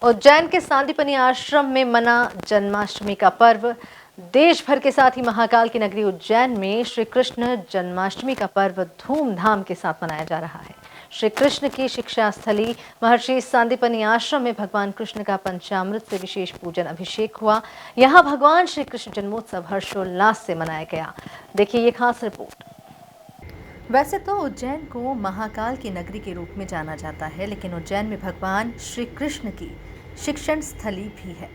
उज्जैन के सांदीपनि आश्रम में मना जन्माष्टमी का पर्व। देश भर के साथ ही महाकाल की नगरी उज्जैन में श्री कृष्ण जन्माष्टमी का पर्व धूमधाम के साथ मनाया जा रहा है। श्री कृष्ण की शिक्षा स्थली महर्षि सांदीपनि आश्रम में भगवान कृष्ण का पंचामृत से विशेष पूजन अभिषेक हुआ। यहाँ भगवान श्री कृष्ण जन्मोत्सव हर्षोल्लास से मनाया गया। देखिए ये खास रिपोर्ट। वैसे तो उज्जैन को महाकाल की नगरी के रूप में जाना जाता है, लेकिन उज्जैन में भगवान श्री कृष्ण की शिक्षण स्थली भी है।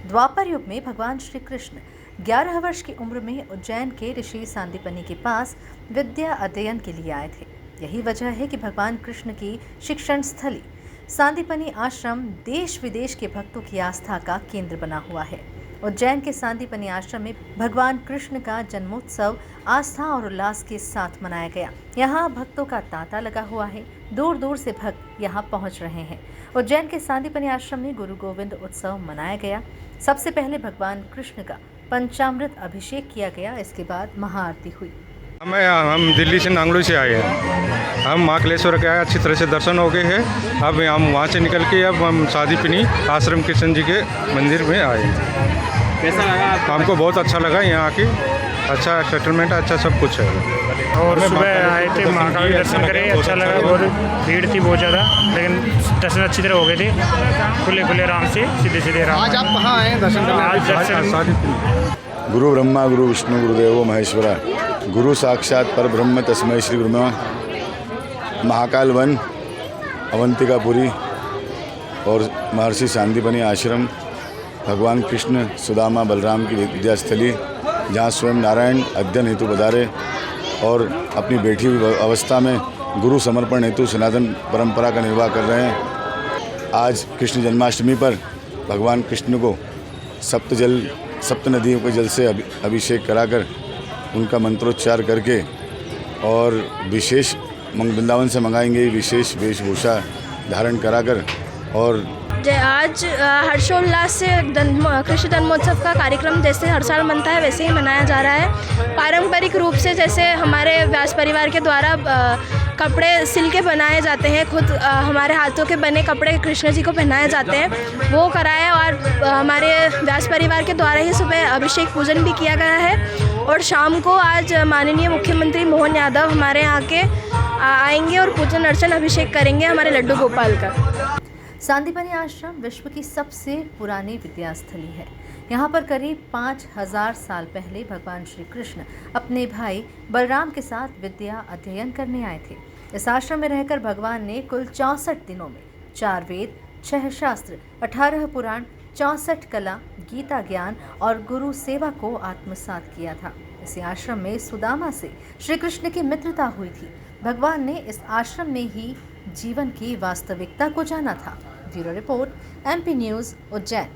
द्वापर युग में भगवान श्री कृष्ण 11 वर्ष की उम्र में उज्जैन के ऋषि सांदीपनि के पास विद्या अध्ययन के लिए आए थे। यही वजह है कि भगवान कृष्ण की शिक्षण स्थली सांदीपनि आश्रम देश विदेश के भक्तों की आस्था का केंद्र बना हुआ है। उज्जैन के सांदीपनि आश्रम में भगवान कृष्ण का जन्मोत्सव आस्था और उल्लास के साथ मनाया गया। यहाँ भक्तों का तांता लगा हुआ है। दूर दूर से भक्त यहाँ पहुँच रहे हैं। उज्जैन के सांदीपनि आश्रम में गुरु गोविंद उत्सव मनाया गया। सबसे पहले भगवान कृष्ण का पंचामृत अभिषेक किया गया। इसके बाद महाआरती हुई। हम दिल्ली से नांगलू से आए हैं। हम महाकालेश्वर के आए, अच्छी तरह से दर्शन हो गए हैं। अब हम वहाँ से निकल के अब हम सांदीपनि आश्रम कृष्ण जी के मंदिर में आए हैं। कैसा लगा आपको? हमको बहुत अच्छा लगा। यहाँ आके अच्छा सेटलमेंट, अच्छा सब कुछ है। और सुबह आए थे, महाकाल के दर्शन करे, अच्छा लगा। बहुत भीड़ थी बहुत ज़्यादा, लेकिन दर्शन अच्छी तरह हो गए थे। खुले आराम से सीधे आराम। आज आप कहाँ आए दर्शन करने? आज दर्शन गुरु ब्रह्मा गुरु विष्णु गुरुदेवो महेश्वरा गुरु साक्षात पर ब्रह्म तस्मै श्री गुरु नमः। महाकाल वन, अवंतिकापुरी और महर्षि सांदीपनि आश्रम भगवान कृष्ण सुदामा बलराम की विद्यास्थली, जहाँ स्वयं नारायण अध्ययन हेतु पधारे और अपनी बैठी हुई अवस्था में गुरु समर्पण हेतु सनातन परंपरा का निर्वाह कर रहे हैं। आज कृष्ण जन्माष्टमी पर भगवान कृष्ण को सप्त नदियों के जल से अभिषेक कराकर उनका मंत्रोच्चार करके और विशेष वृंदावन से मंगाएंगे विशेष वेशभूषा धारण कराकर और आज हर्षोल्लास से कृष्ण जन्मोत्सव का कार्यक्रम जैसे हर साल मनता है वैसे ही मनाया जा रहा है। पारंपरिक रूप से जैसे हमारे व्यास परिवार के द्वारा कपड़े सिल के बनाए जाते हैं, खुद हमारे हाथों के बने कपड़े कृष्ण जी को पहनाए जाते हैं, वो कराए। और हमारे व्यास परिवार के द्वारा ही सुबह अभिषेक पूजन भी किया गया है। और शाम को आज माननीय मुख्यमंत्री मोहन यादव हमारे यहाँ के आएंगे और पूजन अर्चन अभिषेक करेंगे हमारे लड्डू गोपाल का। सांदीपनि आश्रम विश्व की सबसे पुरानी विद्यास्थली है। यहाँ पर करीब 5000 साल पहले भगवान श्री कृष्ण अपने भाई बलराम के साथ विद्या अध्ययन करने आए थे। इस आश्रम में रहकर भगवान ने कुल 64 दिनों में 4 वेद, 6 शास्त्र, 18 पुराण, 64 कला, गीता ज्ञान और गुरु सेवा को आत्मसात किया था। इसी आश्रम में सुदामा से श्री कृष्ण की मित्रता हुई थी। भगवान ने इस आश्रम में ही जीवन की वास्तविकता को जाना था। Bureau report, MP news, Ujjain.